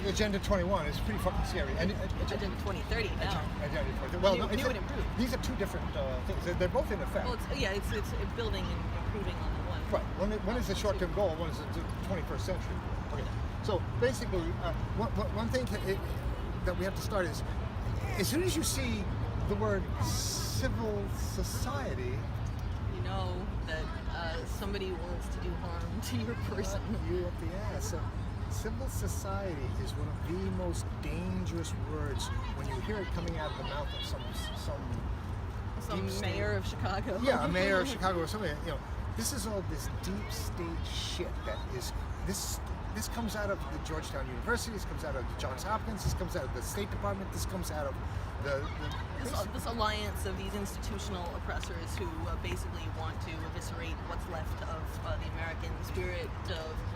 Agenda 21 is pretty fucking scary. And Agenda 2030 now. Agenda 2030. Well, no, New and improved. These are two different things. They're both in effect. Well, it's building and improving on the one. Right. One is a short-term goal. One is the 21st century. Okay. So basically, one thing that we have to start is, as soon as you see the word civil society, you know that somebody wants to do harm to your person. You up the ass. So, civil society is one of the most dangerous words when you hear it coming out of the mouth of some mayor of Chicago. Yeah, a mayor of Chicago or something. You know, this is all this deep state shit that is this comes out of the Georgetown University. This comes out of Johns Hopkins. This comes out of the State Department. This comes out of this alliance of these institutional oppressors who basically want to eviscerate what's left of the American spirit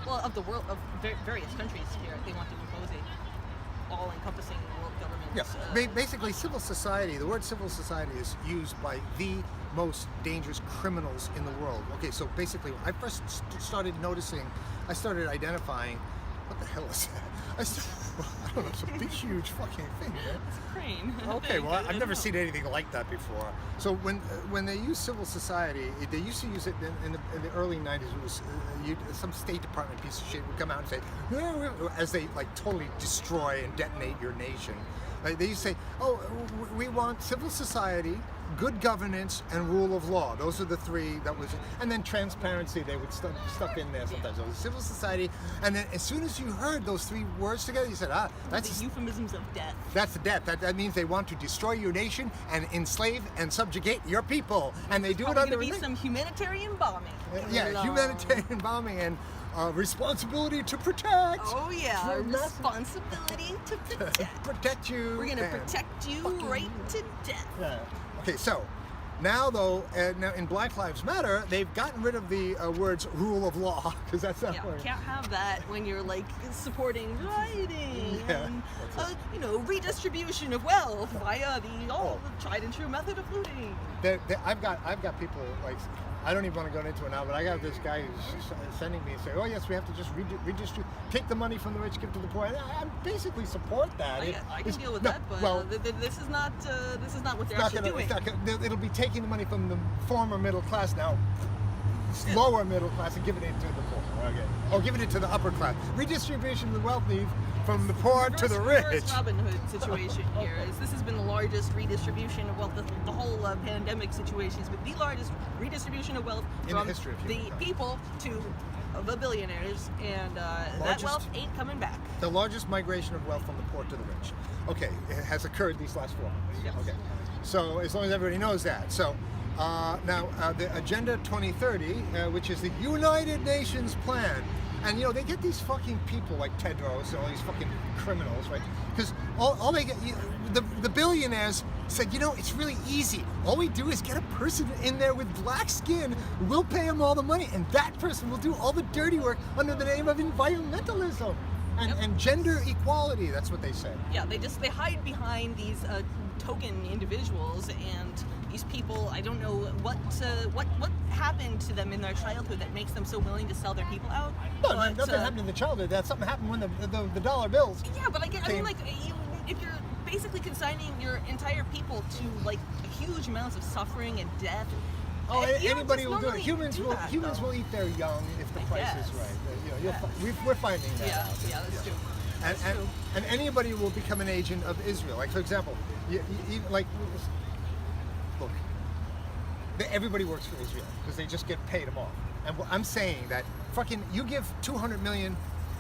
of the world, of various countries here. They want to impose a all-encompassing world government. Yeah, basically civil society, the word civil society is used by the most dangerous criminals in the world. Okay, so basically when I first started noticing, I started identifying, what the hell is that? I don't know, it's a big, huge fucking thing, right? It's a crane. Okay, well, I've never seen anything like that before. So when they use civil society, they used to use it in the early 90s. It was some State Department piece of shit would come out and say, as they like totally destroy and detonate your nation. Like, they used to say, oh, we want civil society, good governance, and rule of law. Those are the three that was, and then transparency they would stuff in there sometimes. So civil society, and then as soon as you heard those three words together, you said, that's the euphemisms of death. That's the death. That means they want to destroy your nation and enslave and subjugate your people, and they do it under. There's going to be some humanitarian bombing. Humanitarian bombing and responsibility to protect. Oh yeah, responsibility to protect. Protect you. We're gonna protect you right to death. Yeah. Okay, so now though, now in Black Lives Matter, they've gotten rid of the words rule of law because that's not. Yeah, can't have that when you're like supporting rioting and redistribution of wealth via the tried and true method of looting. I've got people like. I don't even want to go into it now, but I got this guy who's sending me and saying, "Oh yes, we have to just redistribute, take the money from the rich, give to the poor." And I basically support that. I can deal with that, but this is not what they're actually doing. It'll be taking the money from the former middle class now, lower middle class, and giving it to the poor. Okay, or giving it to the upper class. Redistribution of the wealthy from the poor to the rich. Reverse Robin Hood situation here is this has been the largest redistribution of wealth. The whole pandemic situation has been the largest redistribution of wealth from the people to the billionaires, and that wealth ain't coming back. The largest migration of wealth from the poor to the rich. Okay, it has occurred these last 4 months. Yes. Okay, so as long as everybody knows that. So now the Agenda 2030, which is the United Nations plan. And they get these fucking people like Tedros and all these fucking criminals, right? Because all they get, the billionaires said, it's really easy. All we do is get a person in there with black skin. We'll pay them all the money, and that person will do all the dirty work under the name of environmentalism and gender equality. That's what they said. Yeah, they hide behind these token individuals and these people. I don't know what happened to them in their childhood that makes them so willing to sell their people out. No, nothing happened in the childhood. That something happened when the dollar bills. Yeah, but I mean, like, if you're basically consigning your entire people to like huge amounts of suffering and death. Oh, anybody will do it. Humans will eat their young if the price is right. We're finding that out. Yeah, that's true. And anybody will become an agent of Israel. Like, for example, look, everybody works for Israel because they just get paid them off. And I'm saying that you give 200 million,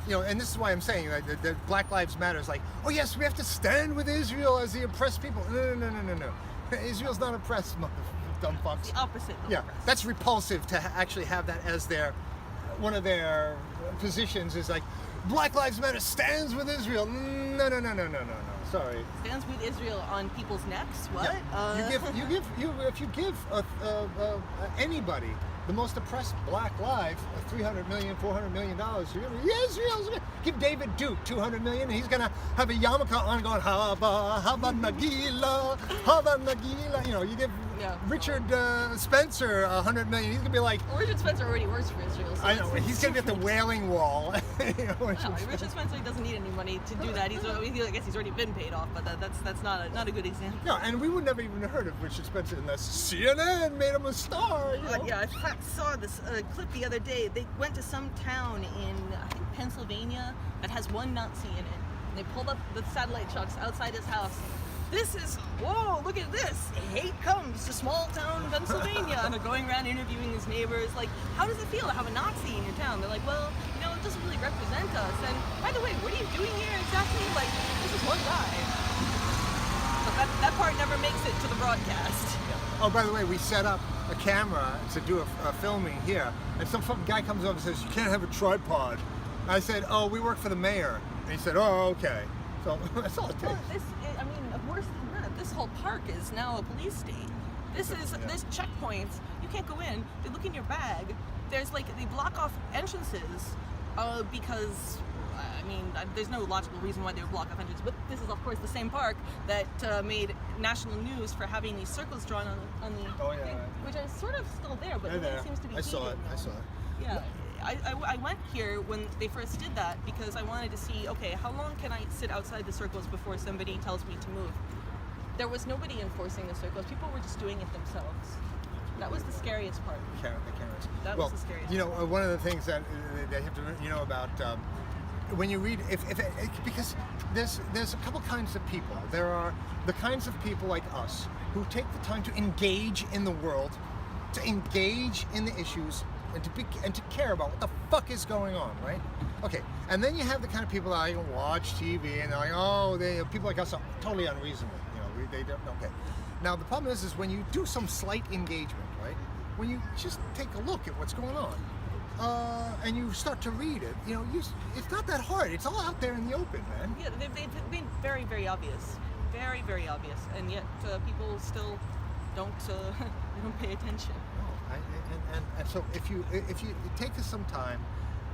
and this is why I'm saying that Black Lives Matter is like, oh yes, we have to stand with Israel as the oppressed people. No. Israel's not oppressed, dumb fucks. The opposite. Yeah, that's repulsive to actually have that as one of their positions is like, Black Lives Matter stands with Israel. No. Sorry. Stands with Israel on people's necks. What? Yeah. If you give anybody the most oppressed black life, $300 million, $400 million, Israel's give David Duke $200 million, and he's gonna have a yarmulke on going Haba Nagila, Haba Nagila. You give Yeah. Richard Spencer, 100 million. He's gonna be like, Well, Richard Spencer already works for Israel. So I know. He's gonna get the Wailing Wall. You know, No, Richard Spencer doesn't need any money to do that. I guess he's already been paid off, but that's not a good example. No, and we would never even heard of Richard Spencer unless CNN made him a star. You know? Yeah, I saw this clip the other day. They went to some town in, I think, Pennsylvania that has one Nazi in it. They pulled up the satellite trucks outside his house. Whoa, look at this. Hate comes to small town Pennsylvania. And they're going around interviewing his neighbors. Like, how does it feel to have a Nazi in your town? They're like, well, it doesn't really represent us. And by the way, what are you doing here exactly? Like, this is one guy. But that part never makes it to the broadcast. Oh, by the way, we set up a camera to do a filming here, and some fucking guy comes over and says, you can't have a tripod. And I said, oh, we work for the mayor. And he said, oh, okay. So that's all it takes. Well, worse than that, this whole park is now a police state. There's checkpoints. You can't go in. They look in your bag. They block off entrances because, there's no logical reason why they would block off entrances. But this is, of course, the same park that made national news for having these circles drawn on the thing, which are sort of still there, but nobody seems to be. I saw it. Yeah. I went here when they first did that because I wanted to see, okay, how long can I sit outside the circles before somebody tells me to move? There was nobody enforcing the circles. People were just doing it themselves. That was the scariest part. The cameras. That was the scariest part. One of the things that they have to about when you read, because there's a couple kinds of people. There are the kinds of people like us who take the time to engage in the world, to engage in the issues, and to care about what the fuck is going on, right? Okay, and then you have the kind of people that watch TV and they're like, oh, people like us are totally unreasonable. They don't. Okay. Now the problem is when you do some slight engagement, right? When you just take a look at what's going on, and you start to read it, it's not that hard. It's all out there in the open, man. Yeah, they've been very, very obvious, very, very obvious, and yet people still don't pay attention. And so if you take some time,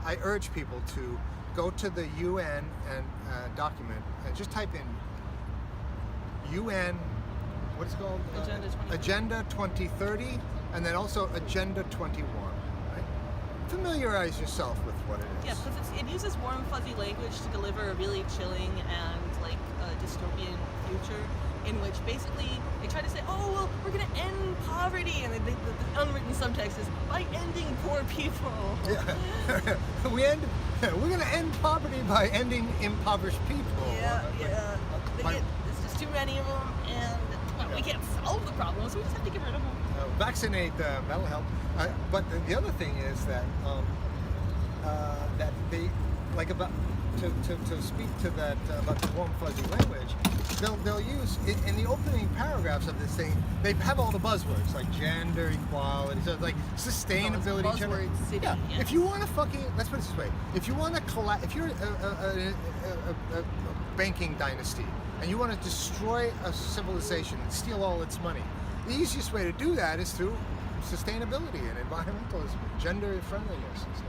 I urge people to go to the UN and document and just type in UN, what is it called? Agenda 2030, and then also Agenda 21. Right? Familiarize yourself with what it is. Yeah, because it uses warm, fuzzy language to deliver a really chilling and dystopian future, in which basically they try to say, oh, well, we're going to end poverty, and the unwritten subtext is by ending poor people. Yeah. We're going to end poverty by ending impoverished people. Yeah. There's just too many of them, and we can't solve the problem, so we just have to get rid of them. Vaccinate, that'll help. But the other thing is that that they to speak to that about the warm fuzzy language, they'll use in the opening paragraphs of this thing. They have all the buzzwords like gender equality, so it's like sustainability. Buzzword city. Yeah. Yes. If you want to let's put it this way. If you want to if you're a banking dynasty and you want to destroy a civilization and steal all its money, the easiest way to do that is through sustainability and environmentalism, gender friendliness and stuff.